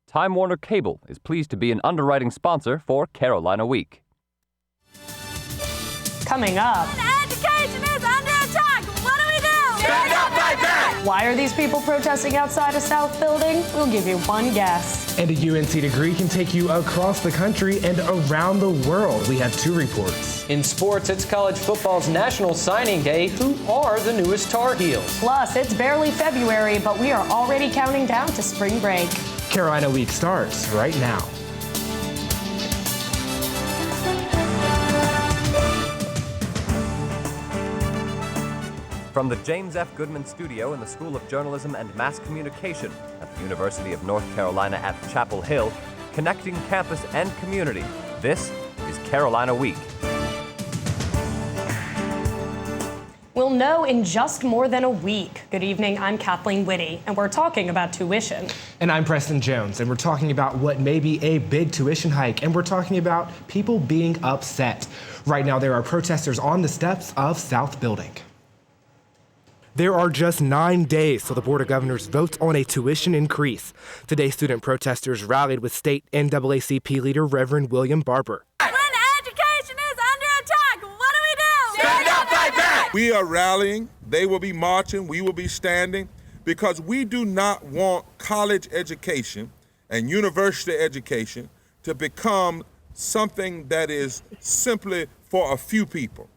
Time Warner Cable is pleased to be an underwriting sponsor for Carolina Week. Coming up. Education is under attack! What do we do? Stand up, fight back! Why are these people protesting outside a South building? We'll give you one guess. And a UNC degree can take you across the country and around the world. We have 2 reports. In sports, it's college football's National Signing Day. Who are the newest Tar Heels? Plus, it's barely February, but we are already counting down to spring break. Carolina Week starts right now. From the James F. Goodman Studio in the School of Journalism and Mass Communication at the University of North Carolina at Chapel Hill, connecting campus and community, this is Carolina Week. We'll know in just more than a week. Good evening, I'm Kathleen Whitty, and we're talking about tuition. And I'm Preston Jones, and we're talking about what may be a big tuition hike, and we're talking about people being upset. Right now, there are protesters on the steps of South Building. There are just 9 days till the Board of Governors votes on a tuition increase. Today, student protesters rallied with state NAACP leader Reverend William Barber. When education is under attack, what do we do? Stand up, fight back! We are rallying, they will be marching, we will be standing, because we do not want college education and university education to become something that is simply for a few people.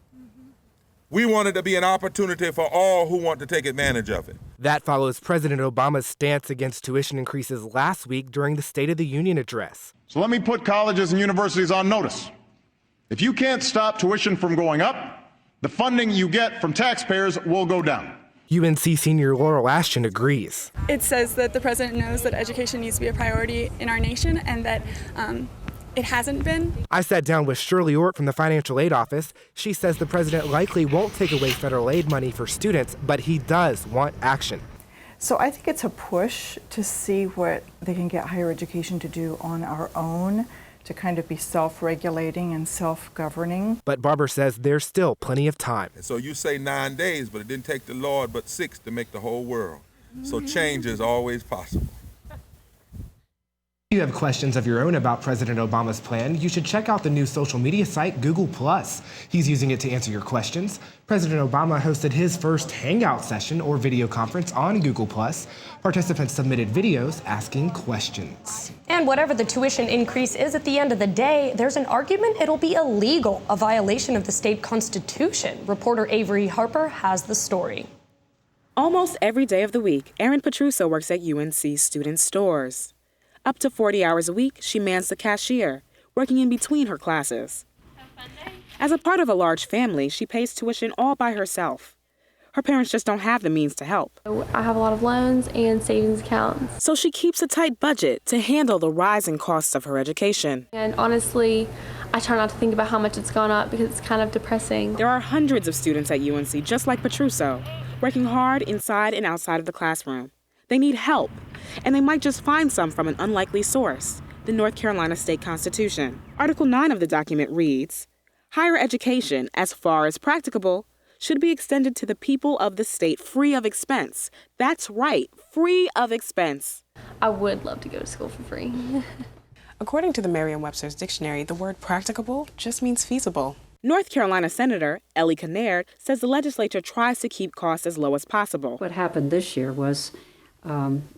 We want it to be an opportunity for all who want to take advantage of it. That follows President Obama's stance against tuition increases last week during the State of the Union address. So let me put colleges and universities on notice. If you can't stop tuition from going up, the funding you get from taxpayers will go down. UNC senior Laurel Ashton agrees. It says that the president knows that education needs to be a priority in our nation and that it hasn't been. I sat down with Shirley Ort from the Financial Aid Office. She says the president likely won't take away federal aid money for students, but he does want action. So I think it's a push to see what they can get higher education to do on our own, to kind of be self-regulating and self-governing. But Barber says there's still plenty of time. And so you say 9 days, but it didn't take the Lord but 6 to make the whole world. So change is always possible. If you have questions of your own about President Obama's plan, you should check out the new social media site, Google+. He's using it to answer your questions. President Obama hosted his first Hangout session or video conference on Google+. Participants submitted videos asking questions. And whatever the tuition increase is at the end of the day, there's an argument it'll be illegal, a violation of the state constitution. Reporter Avery Harper has the story. Almost every day of the week, Erin Petruso works at UNC student stores. Up to 40 hours a week, she mans the cashier, working in between her classes. As a part of a large family, she pays tuition all by herself. Her parents just don't have the means to help. I have a lot of loans and savings accounts. So she keeps a tight budget to handle the rising costs of her education. And honestly, I try not to think about how much it's gone up because it's kind of depressing. There are hundreds of students at UNC just like Petruso, working hard inside and outside of the classroom. They need help, and they might just find some from an unlikely source, the North Carolina State Constitution. Article 9 of the document reads, "Higher education, as far as practicable, should be extended to the people of the state free of expense." That's right, free of expense. I would love to go to school for free. According to the Merriam-Webster's dictionary, the word practicable just means feasible. North Carolina Senator Ellie Kinnaird says the legislature tries to keep costs as low as possible. What happened this year was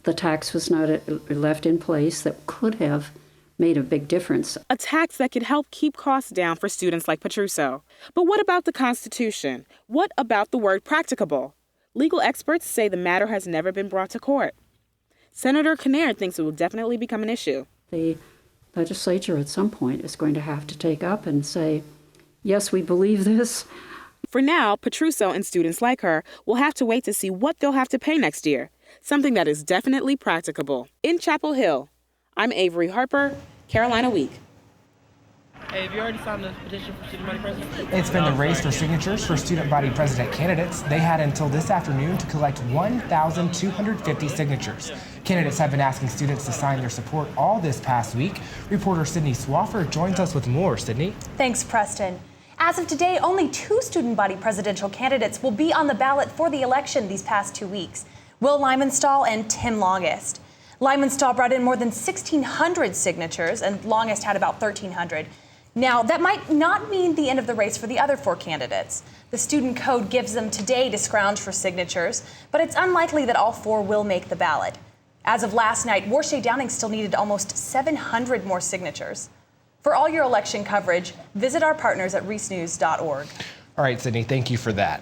the tax was not left in place that could have made a big difference. A tax that could help keep costs down for students like Petruso. But what about the Constitution? What about the word practicable? Legal experts say the matter has never been brought to court. Senator Kinnaird thinks it will definitely become an issue. The legislature at some point is going to have to take up and say, yes, we believe this. For now, Petruso and students like her will have to wait to see what they'll have to pay next year. Something that is definitely practicable. In Chapel Hill, I'm Avery Harper, Carolina Week. Hey, have you already signed the petition for student body president? It's been the race for signatures for student body president candidates. They had until this afternoon to collect 1,250 signatures. Candidates have been asking students to sign their support all this past week. Reporter Sydney Swaffer joins us with more. Sydney? Thanks, Preston. As of today, only 2 student body presidential candidates will be on the ballot for the election these past 2 weeks. Will Limenstall and Tim Longest. Lyman Staub brought in more than 1,600 signatures, and longest had about 1,300. Now, that might not mean the end of the race for the other 4 candidates. The student code gives them today to scrounge for signatures, but it's unlikely that all 4 will make the ballot. As of last night, Warshay Downing still needed almost 700 more signatures. For all your election coverage, visit our partners at reesenews.org. All right, Sydney, thank you for that.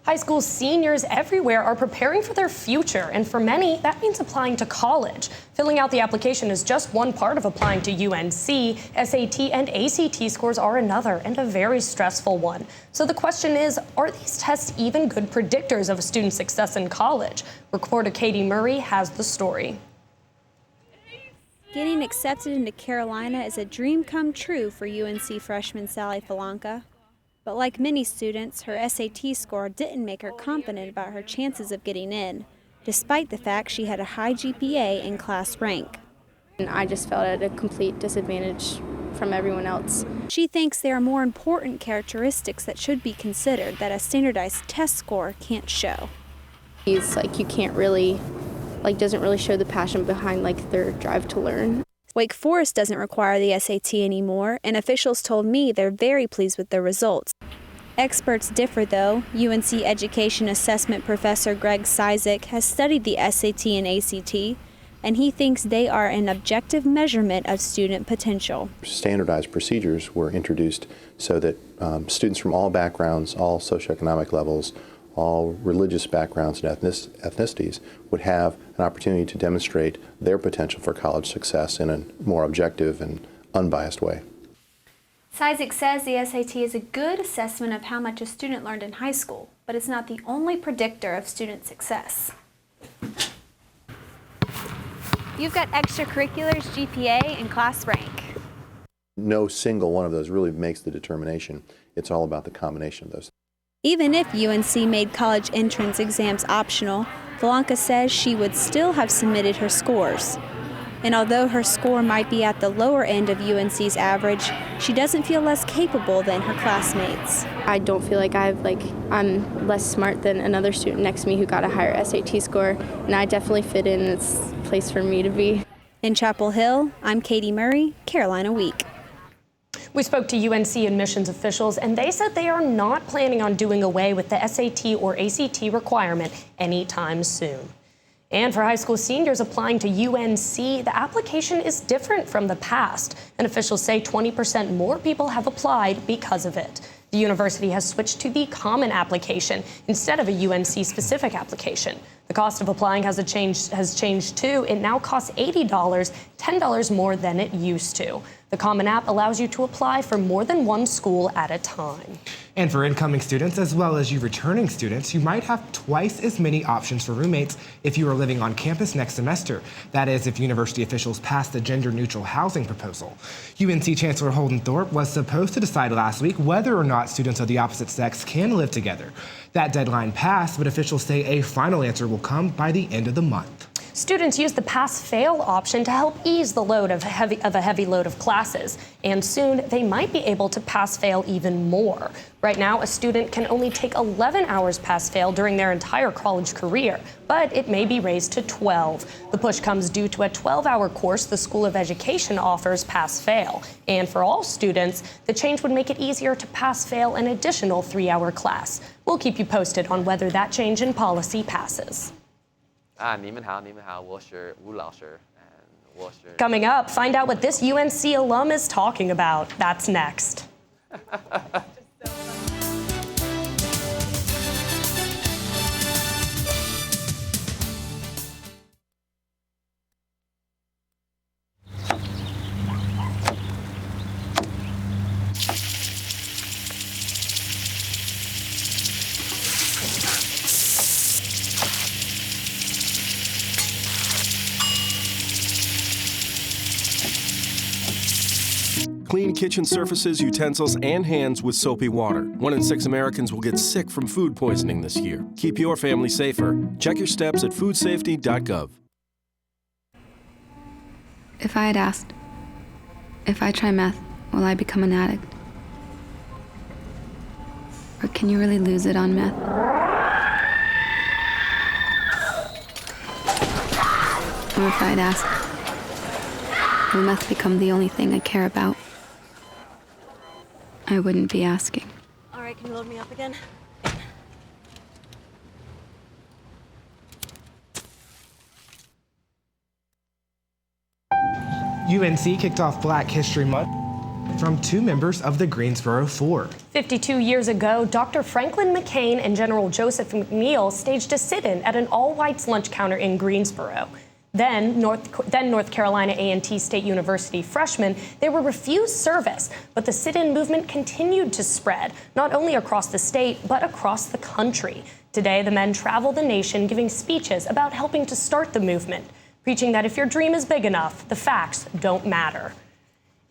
High school seniors everywhere are preparing for their future, and for many, that means applying to college. Filling out the application is just one part of applying to UNC. SAT and ACT scores are another, and a very stressful one. So the question is, are these tests even good predictors of a student's success in college? Reporter Katie Murray has the story. Getting accepted into Carolina is a dream come true for UNC freshman Sally Falanka. But like many students, her SAT score didn't make her confident about her chances of getting in, despite the fact she had a high GPA in class rank. And I just felt at a complete disadvantage from everyone else. She thinks there are more important characteristics that should be considered that a standardized test score can't show. He's like, you can't really, doesn't really show the passion behind their drive to learn. Wake Forest doesn't require the SAT anymore, and officials told me they're very pleased with their results. Experts differ, though. UNC Education Assessment Professor Greg Cizik has studied the SAT and ACT, and he thinks they are an objective measurement of student potential. Standardized procedures were introduced so that students from all backgrounds, all socioeconomic levels, all religious backgrounds and ethnicities would have an opportunity to demonstrate their potential for college success in a more objective and unbiased way. Cizik says the SAT is a good assessment of how much a student learned in high school, but it's not the only predictor of student success. You've got extracurriculars, GPA, and class rank. No single one of those really makes the determination. It's all about the combination of those. Even if UNC made college entrance exams optional, Falanka says she would still have submitted her scores. And although her score might be at the lower end of UNC's average, she doesn't feel less capable than her classmates. I don't feel like I'm less smart than another student next to me who got a higher SAT score, and I definitely fit in. It's a place for me to be. In Chapel Hill, I'm Katie Murray, Carolina Week. We spoke to UNC admissions officials, and they said they are not planning on doing away with the SAT or ACT requirement anytime soon. And for high school seniors applying to UNC, the application is different from the past, and officials say 20% more people have applied because of it. The university has switched to the common application instead of a UNC-specific application. The cost of applying has changed too. It now costs $80, $10 more than it used to. The Common App allows you to apply for more than one school at a time. And for incoming students, as well as you returning students, you might have twice as many options for roommates if you are living on campus next semester. That is, if university officials pass the gender-neutral housing proposal. UNC Chancellor Holden Thorpe was supposed to decide last week whether or not students of the opposite sex can live together. That deadline passed, but officials say a final answer will come by the end of the month. Students use the pass-fail option to help ease the load of a heavy load of classes, and soon they might be able to pass-fail even more. Right now, a student can only take 11 hours pass-fail during their entire college career, but it may be raised to 12. The push comes due to a 12-hour course the School of Education offers pass-fail. And for all students, the change would make it easier to pass-fail an additional 3-hour class. We'll keep you posted on whether that change in policy passes. 你们好，我是吴老师，我是。Coming up, find out what this UNC alum is talking about. That's next. Clean kitchen surfaces, utensils, and hands with soapy water. 1 in 6 Americans will get sick from food poisoning this year. Keep your family safer. Check your steps at foodsafety.gov. If I had asked, if I try meth, will I become an addict? Or can you really lose it on meth? Or if I'd ask, will meth become the only thing I care about? I wouldn't be asking. All right, can you load me up again? UNC kicked off Black History Month from two members of the Greensboro Four. 52 years ago, Dr. Franklin McCain and General Joseph McNeil staged a sit-in at an all-whites lunch counter in Greensboro. Then North Carolina A&T State University freshmen, they were refused service, but the sit-in movement continued to spread, not only across the state, but across the country. Today, the men travel the nation giving speeches about helping to start the movement, preaching that if your dream is big enough, the facts don't matter.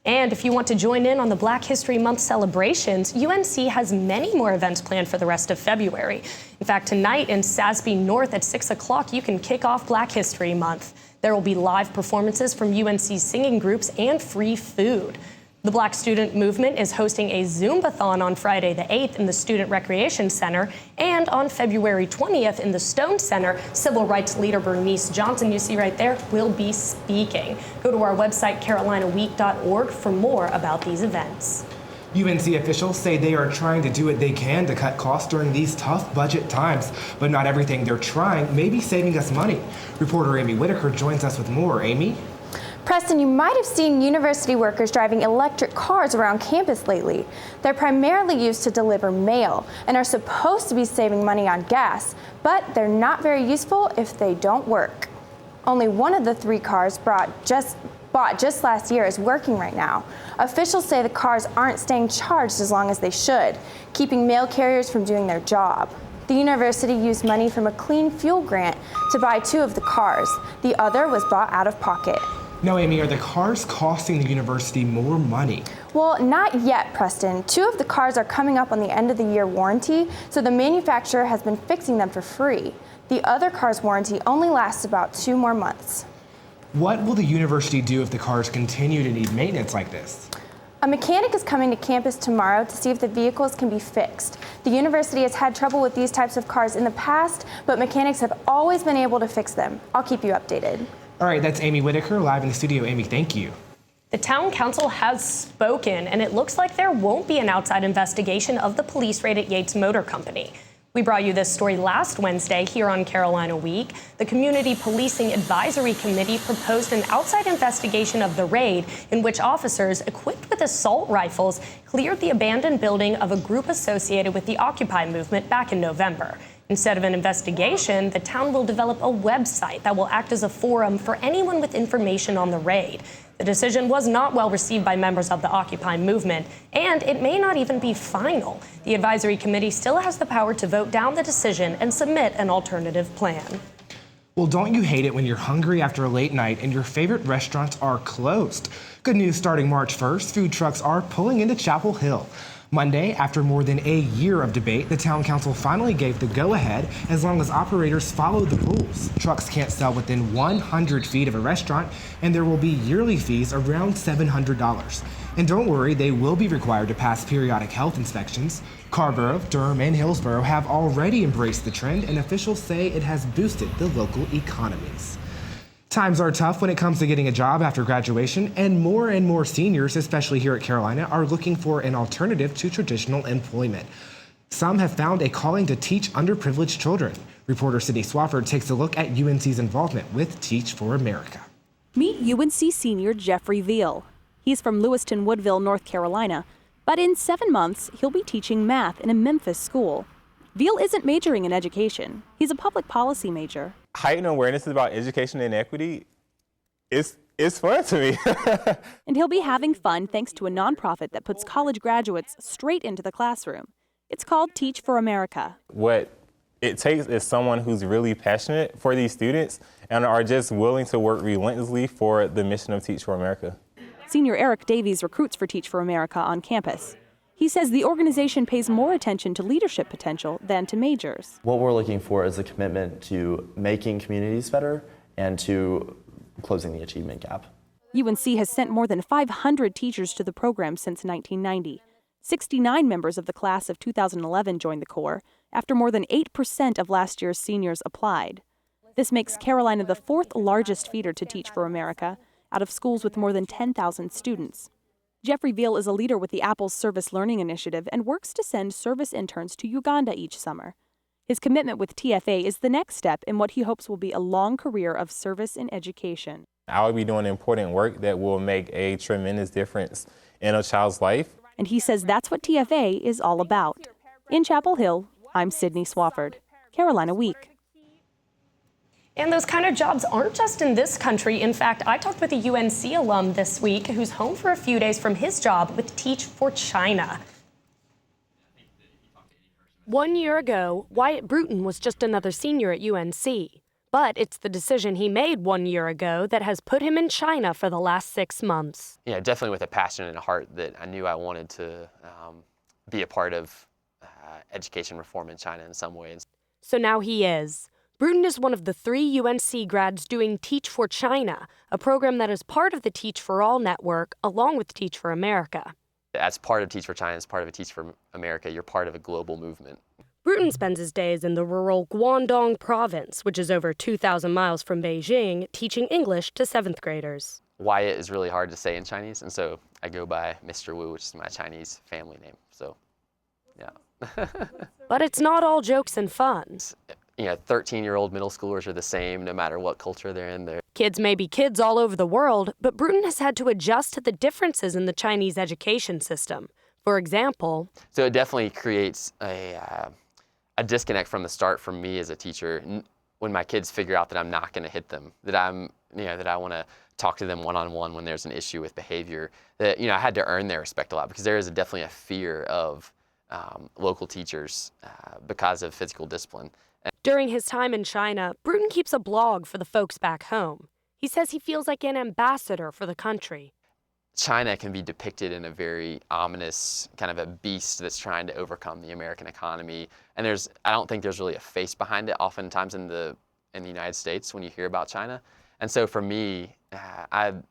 And if you want to join in on the Black History Month celebrations, UNC has many more events planned for the rest of February. In fact, tonight in Sasby North at 6 o'clock, you can kick off Black History Month. There will be live performances from UNC's singing groups and free food. The Black Student Movement is hosting a Zumbathon on Friday the 8th in the Student Recreation Center, and on February 20th in the Stone Center, civil rights leader Bernice Johnson, you see right there, will be speaking. Go to our website, carolinaweek.org, for more about these events. UNC officials say they are trying to do what they can to cut costs during these tough budget times, but not everything they're trying may be saving us money. Reporter Amy Whitaker joins us with more. Amy? Preston, you might have seen university workers driving electric cars around campus lately. They're primarily used to deliver mail and are supposed to be saving money on gas, but they're not very useful if they don't work. Only one of the 3 cars bought just last year is working right now. Officials say the cars aren't staying charged as long as they should, keeping mail carriers from doing their job. The university used money from a clean fuel grant to buy 2 of the cars. The other was bought out of pocket. Now, Amy, are the cars costing the university more money? Well, not yet, Preston. 2 of the cars are coming up on the end of the year warranty, so the manufacturer has been fixing them for free. The other car's warranty only lasts about 2 more months. What will the university do if the cars continue to need maintenance like this? A mechanic is coming to campus tomorrow to see if the vehicles can be fixed. The university has had trouble with these types of cars in the past, but mechanics have always been able to fix them. I'll keep you updated. All right, that's Amy Whitaker live in the studio. Amy, thank you. The town council has spoken, and it looks like there won't be an outside investigation of the police raid at Yates Motor Company. We brought you this story last Wednesday here on Carolina Week. The Community Policing Advisory Committee proposed an outside investigation of the raid in which officers equipped with assault rifles cleared the abandoned building of a group associated with the Occupy movement back in November. Instead of an investigation, the town will develop a website that will act as a forum for anyone with information on the raid. The decision was not well received by members of the Occupy movement, and it may not even be final. The advisory committee still has the power to vote down the decision and submit an alternative plan. Well, don't you hate it when you're hungry after a late night and your favorite restaurants are closed? Good news, starting March 1st, food trucks are pulling into Chapel Hill. Monday, after more than a year of debate, the town council finally gave the go-ahead as long as operators follow the rules. Trucks can't sell within 100 feet of a restaurant, and there will be yearly fees around $700. And don't worry, they will be required to pass periodic health inspections. Carrboro, Durham, and Hillsborough have already embraced the trend, and officials say it has boosted the local economies. Times are tough when it comes to getting a job after graduation, and more seniors, especially here at Carolina, are looking for an alternative to traditional employment. Some have found a calling to teach underprivileged children. Reporter Sydney Swafford takes a look at UNC's involvement with Teach for America. Meet UNC senior Jeffrey Veal. He's from Lewiston Woodville, North Carolina, but in 7 months, he'll be teaching math in a Memphis school. Veal isn't majoring in education. He's a public policy major. Heightened awareness about education and equity is fun to me. And he'll be having fun thanks to a nonprofit that puts college graduates straight into the classroom. It's called Teach for America. What it takes is someone who's really passionate for these students and are just willing to work relentlessly for the mission of Teach for America. Senior Eric Davies recruits for Teach for America on campus. He says the organization pays more attention to leadership potential than to majors. What we're looking for is a commitment to making communities better and to closing the achievement gap. UNC has sent more than 500 teachers to the program since 1990. 69 members of the class of 2011 joined the Corps, after more than 8% of last year's seniors applied. This makes Carolina the 4th largest feeder to Teach for America, out of schools with more than 10,000 students. Jeffrey Veal is a leader with the Apple's Service Learning Initiative and works to send service interns to Uganda each summer. His commitment with TFA is the next step in what he hopes will be a long career of service in education. I will be doing important work that will make a tremendous difference in a child's life. And he says that's what TFA is all about. In Chapel Hill, I'm Sydney Swafford, Carolina Week. And those kind of jobs aren't just in this country. In fact, I talked with a UNC alum this week who's home for a few days from his job with Teach for China. 1 year ago, Wyatt Bruton was just another senior at UNC. But it's the decision he made 1 year ago that has put him in China for the last 6 months. Yeah, definitely with a passion and a heart that I knew I wanted to be a part of education reform in China in some ways. So now he is. Bruton is one of the 3 UNC grads doing Teach for China, a program that is part of the Teach for All network, along with Teach for America. As part of Teach for China, as part of a Teach for America, you're part of a global movement. Bruton spends his days in the rural Guangdong province, which is over 2,000 miles from Beijing, teaching English to 7th graders. Wyatt is really hard to say in Chinese, and so I go by Mr. Wu, which is my Chinese family name. So, yeah. But it's not all jokes and fun. You know, 13-year-old middle schoolers are the same no matter what culture they're in. Kids may be kids all over the world, but Bruton has had to adjust to the differences in the Chinese education system. For example, so it definitely creates a disconnect from the start for me as a teacher. When my kids figure out that I'm not going to hit them, that that I want to talk to them one-on-one when there's an issue with behavior, that I had to earn their respect a lot, because there is definitely a fear of local teachers because of physical discipline. During his time in China, Bruton keeps a blog for the folks back home. He says he feels like an ambassador for the country. China can be depicted in a very ominous kind of a beast that's trying to overcome the American economy. And I don't think there's really a face behind it oftentimes in the United States when you hear about China. And so for me, I've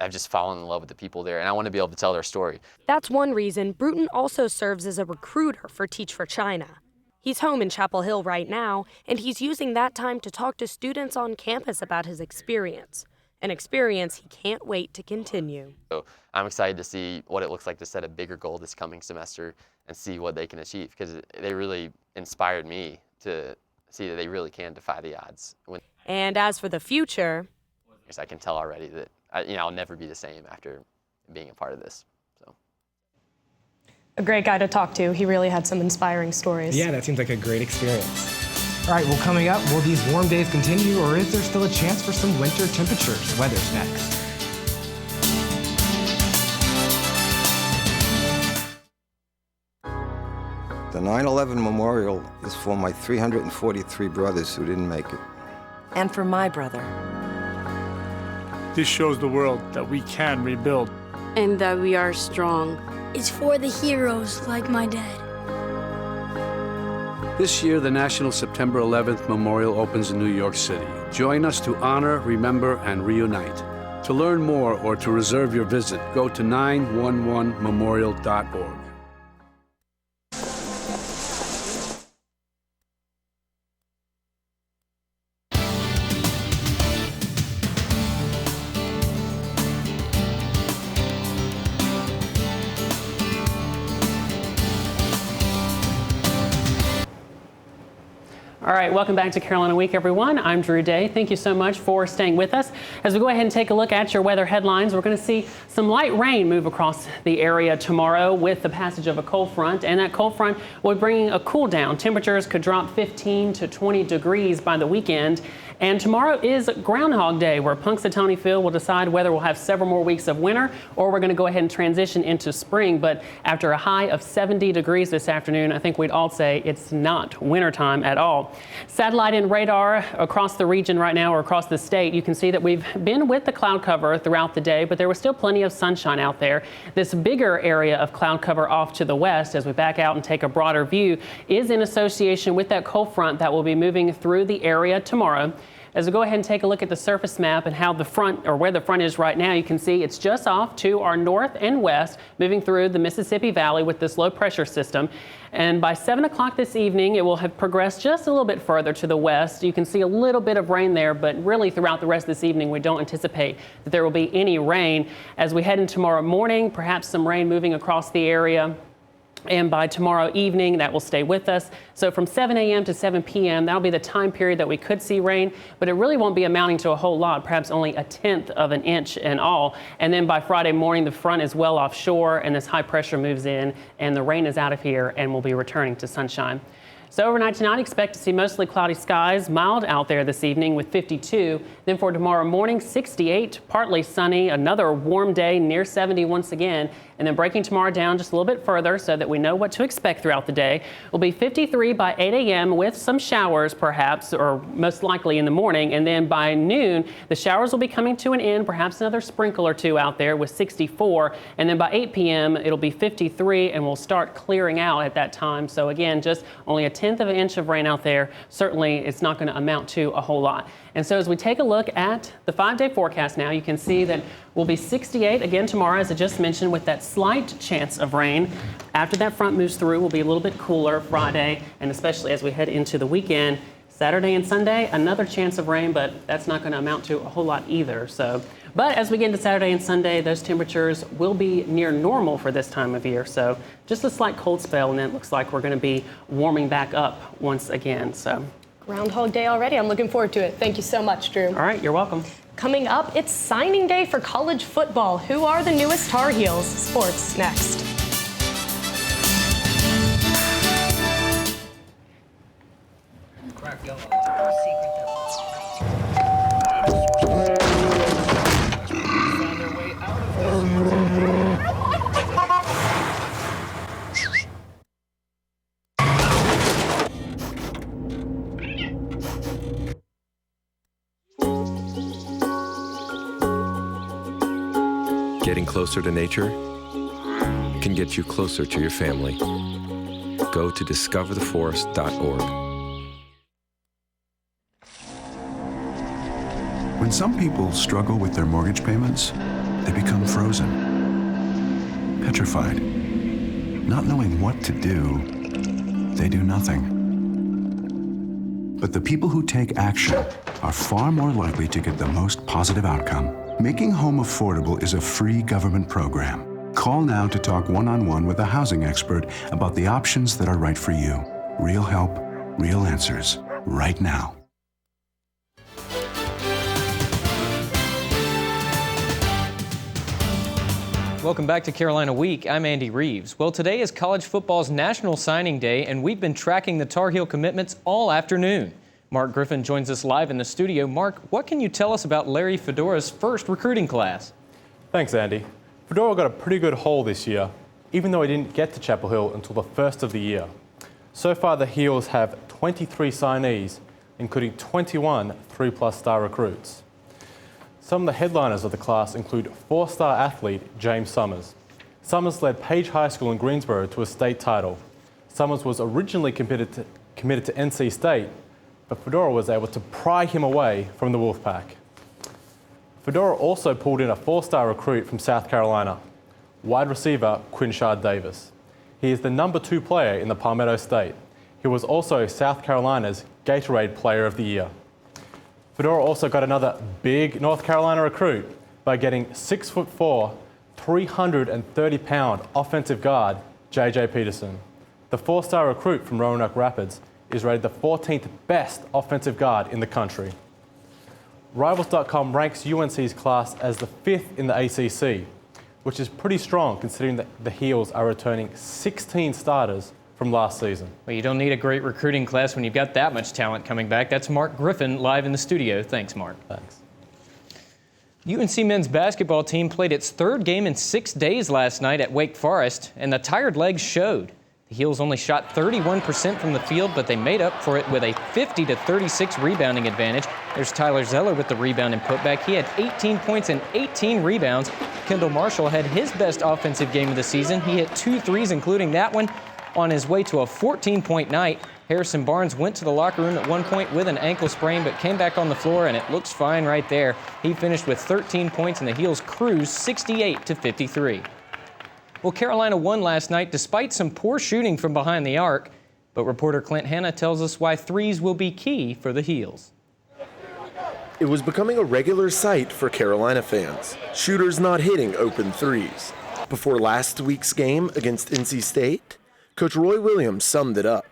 just fallen in love with the people there, and I want to be able to tell their story. That's one reason Bruton also serves as a recruiter for Teach for China. He's home in Chapel Hill right now, and he's using that time to talk to students on campus about his experience. An experience he can't wait to continue. So I'm excited to see what it looks like to set a bigger goal this coming semester and see what they can achieve, because they really inspired me to see that they really can defy the odds. And as for the future, I can tell already that I'll never be the same after being a part of this. a great guy to talk to. He really had some inspiring stories. Yeah, that seems like a great experience. All right, well, coming up, will these warm days continue, or is there still a chance for some winter temperatures? Weather's next. The 9/11 memorial is for my 343 brothers who didn't make it. And for my brother. This shows the world that we can rebuild. And that we are strong. It's for the heroes like my dad. This year, the National September 11th Memorial opens in New York City. Join us to honor, remember, and reunite. To learn more or to reserve your visit, go to 911memorial.org. All right, welcome back to Carolina Week, everyone. I'm Drew Day. Thank you so much for staying with us. As we go ahead and take a look at your weather headlines, we're going to see some light rain move across the area tomorrow with the passage of a cold front, and that cold front will bring a cool down. Temperatures could drop 15 to 20 degrees by the weekend. And tomorrow is Groundhog Day, where Punxsutawney Phil will decide whether we'll have several more weeks of winter or we're going to go ahead and transition into spring. But after a high of 70 degrees this afternoon, I think we'd all say it's not wintertime at all. Satellite and radar across the region right now, or across the state, you can see that we've been with the cloud cover throughout the day, but there was still plenty of sunshine out there. This bigger area of cloud cover off to the west, as we back out and take a broader view, is in association with that cold front that will be moving through the area tomorrow. As we go ahead and take a look at the surface map and how the front, or where the front is right now, you can see it's just off to our north and west, moving through the Mississippi Valley with this low pressure system. And by 7 o'clock this evening, it will have progressed just a little bit further to the west. You can see a little bit of rain there, but really throughout the rest of this evening, we don't anticipate that there will be any rain. As we head into tomorrow morning, perhaps some rain moving across the area. And by tomorrow evening, that will stay with us. So from 7 a.m. to 7 p.m., that'll be the time period that we could see rain, but it really won't be amounting to a whole lot, perhaps only 1/10 of an inch in all. And then by Friday morning, the front is well offshore and this high pressure moves in and the rain is out of here and we'll be returning to sunshine. So overnight tonight, expect to see mostly cloudy skies, mild out there this evening with 52. Then for tomorrow morning, 68, partly sunny, another warm day near 70 once again. And then breaking tomorrow down just a little bit further so that we know what to expect throughout the day. Will be 53 by 8 a.m. with some showers perhaps, or most likely in the morning. And then by noon, the showers will be coming to an end, perhaps another sprinkle or two out there with 64. And then by 8 p.m., it'll be 53 and we'll start clearing out at that time. So again, just only 1/10 of an inch of rain out there. Certainly, it's not going to amount to a whole lot. And so as we take a look at the 5-day forecast now, you can see that we'll be 68 again tomorrow, as I just mentioned, with that slight chance of rain. After that front moves through, we'll be a little bit cooler Friday, and especially as we head into the weekend. Saturday and Sunday, another chance of rain, but that's not going to amount to a whole lot either. So, but as we get into Saturday and Sunday, those temperatures will be near normal for this time of year. So just a slight cold spell, and then it looks like we're going to be warming back up once again. So. Groundhog Day already. I'm looking forward to it. Thank you so much, Drew. All right, you're welcome. Coming up, it's signing day for college football. Who are the newest Tar Heels? Sports next. Getting closer to nature can get you closer to your family. Go to discovertheforest.org. When some people struggle with their mortgage payments, they become frozen, petrified. Not knowing what to do, they do nothing. But the people who take action are far more likely to get the most positive outcome. Making home affordable is a free government program. Call now to talk one-on-one with a housing expert about the options that are right for you. Real help, real answers, right now. Welcome back to Carolina Week. I'm Andy Reeves. Well, today is college football's National Signing Day, and we've been tracking the Tar Heel commitments all afternoon. Mark Griffin joins us live in the studio. Mark, what can you tell us about Larry Fedora's first recruiting class? Thanks, Andy. Fedora got a pretty good haul this year, even though he didn't get to Chapel Hill until the first of the year. So far, the Heels have 23 signees, including 21 3-plus star recruits. Some of the headliners of the class include 4-star athlete James Summers. Summers led Page High School in Greensboro to a state title. Summers was originally committed to NC State, but Fedora was able to pry him away from the Wolfpack. Fedora also pulled in a 4-star recruit from South Carolina, wide receiver Quinshard Davis. He is the number 2 player in the Palmetto State. He was also South Carolina's Gatorade Player of the Year. Fedora also got another big North Carolina recruit by getting 6'4", 330-pound offensive guard J.J. Peterson. The 4-star recruit from Roanoke Rapids is rated the 14th best offensive guard in the country. Rivals.com ranks UNC's class as the 5th in the ACC, which is pretty strong considering that the Heels are returning 16 starters from last season. Well, you don't need a great recruiting class when you've got that much talent coming back. That's Mark Griffin live in the studio. Thanks, Mark. Thanks. UNC men's basketball team played its 3rd game in 6 days last night at Wake Forest, and the tired legs showed. The Heels only shot 31% from the field, but they made up for it with a 50-36 rebounding advantage. There's Tyler Zeller with the rebound and putback. He had 18 points and 18 rebounds. Kendall Marshall had his best offensive game of the season. He hit 2 threes, including that one, on his way to a 14-point night. Harrison Barnes went to the locker room at one point with an ankle sprain, but came back on the floor, and it looks fine right there. He finished with 13 points, and the Heels cruised 68-53. Well, Carolina won last night despite some poor shooting from behind the arc, but reporter Clint Hanna tells us why threes will be key for the Heels. It was becoming a regular sight for Carolina fans, shooters not hitting open threes. Before last week's game against NC State, Coach Roy Williams summed it up.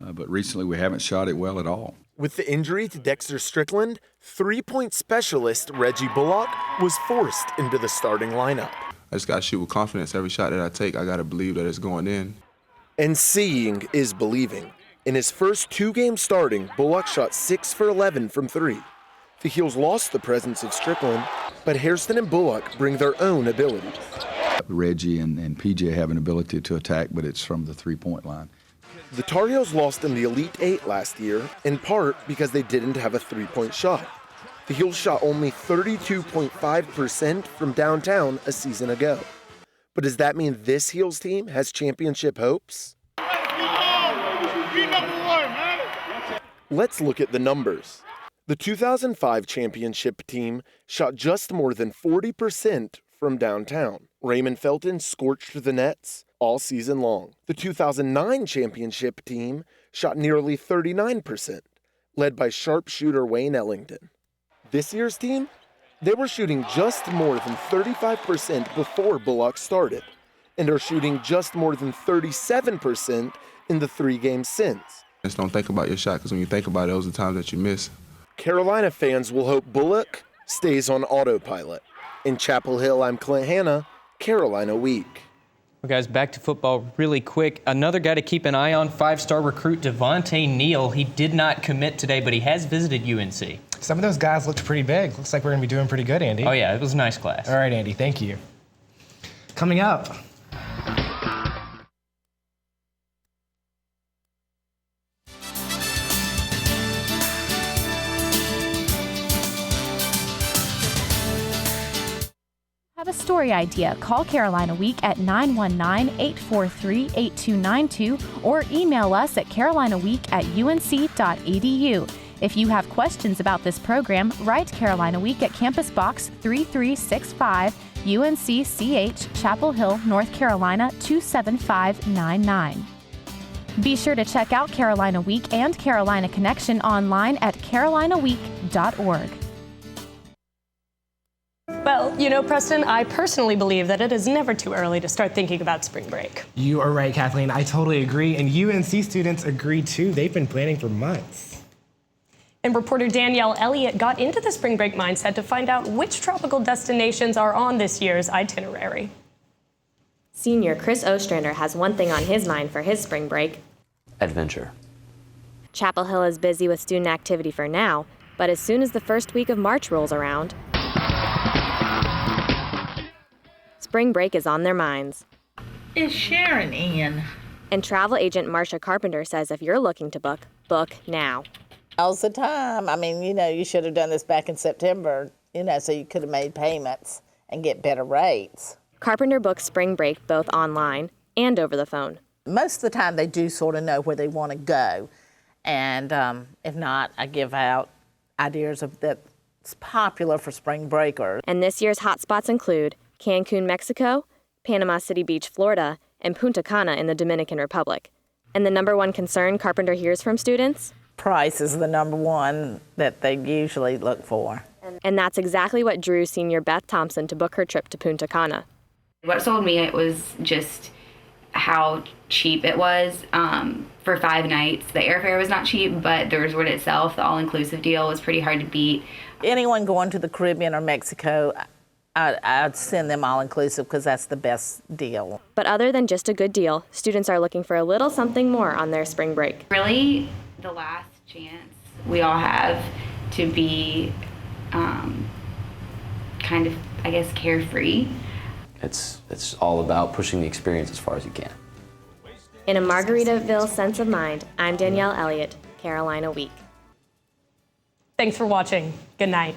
But recently we haven't shot it well at all. With the injury to Dexter Strickland, three-point specialist Reggie Bullock was forced into the starting lineup. I just got to shoot with confidence. Every shot that I take, I got to believe that it's going in. And seeing is believing. In his first 2 games starting, Bullock shot 6 for 11 from 3. The Heels lost the presence of Strickland, but Hairston and Bullock bring their own abilities. Reggie and PJ have an ability to attack, but it's from the three-point line. The Tar Heels lost in the Elite Eight last year, in part because they didn't have a three-point shot. The Heels shot only 32.5% from downtown a season ago. But does that mean this Heels team has championship hopes? Let's look at the numbers. The 2005 championship team shot just more than 40% from downtown. Raymond Felton scorched the nets all season long. The 2009 championship team shot nearly 39%, led by sharpshooter Wayne Ellington. This year's team, they were shooting just more than 35% before Bullock started, and are shooting just more than 37% in the 3 games since. Just don't think about your shot, because when you think about it, those are the times that you miss. Carolina fans will hope Bullock stays on autopilot. In Chapel Hill, I'm Clint Hanna, Carolina Week. Well, guys, back to football really quick. Another guy to keep an eye on, 5-star recruit Devontae Neal. He did not commit today, but he has visited UNC. Some of those guys looked pretty big. Looks like we're going to be doing pretty good, Andy. Oh, yeah, it was a nice class. All right, Andy, thank you. Coming up. Have a story idea? Call Carolina Week at 919-843-8292 or email us at carolinaweek@unc.edu. If you have questions about this program, write Carolina Week at Campus Box 3365, UNC-CH, Chapel Hill, North Carolina 27599. Be sure to check out Carolina Week and Carolina Connection online at carolinaweek.org. Well, you know, Preston, I personally believe that it is never too early to start thinking about spring break. You are right, Kathleen. I totally agree. And UNC students agree, too. They've been planning for months. And reporter Danielle Elliott got into the spring break mindset to find out which tropical destinations are on this year's itinerary. Senior Chris Ostrander has one thing on his mind for his spring break. Adventure. Chapel Hill is busy with student activity for now, but as soon as the first week of March rolls around, spring break is on their minds. Is Sharon in? And travel agent Marcia Carpenter says if you're looking to book, book now. Now's the time. I mean, you know, you should have done this back in September, you know, so you could have made payments and get better rates. Carpenter books spring break both online and over the phone. Most of the time they do sort of know where they want to go. And if not, I give out ideas of that's popular for spring breakers. And this year's hotspots include Cancun, Mexico, Panama City Beach, Florida, and Punta Cana in the Dominican Republic. And the number one concern Carpenter hears from students? Price is the number one that they usually look for. And that's exactly what drew senior Beth Thompson to book her trip to Punta Cana. What sold me it was just how cheap it was for 5 nights. The airfare was not cheap, but the resort itself, the all-inclusive deal, was pretty hard to beat. Anyone going to the Caribbean or Mexico, I'd send them all-inclusive because that's the best deal. But other than just a good deal, students are looking for a little something more on their spring break. Really, the last chance we all have to be kind of, I guess, carefree. It's all about pushing the experience as far as you can. In a Margaritaville sense of mind, I'm Danielle Elliott, Carolina Week. Thanks for watching. Good night.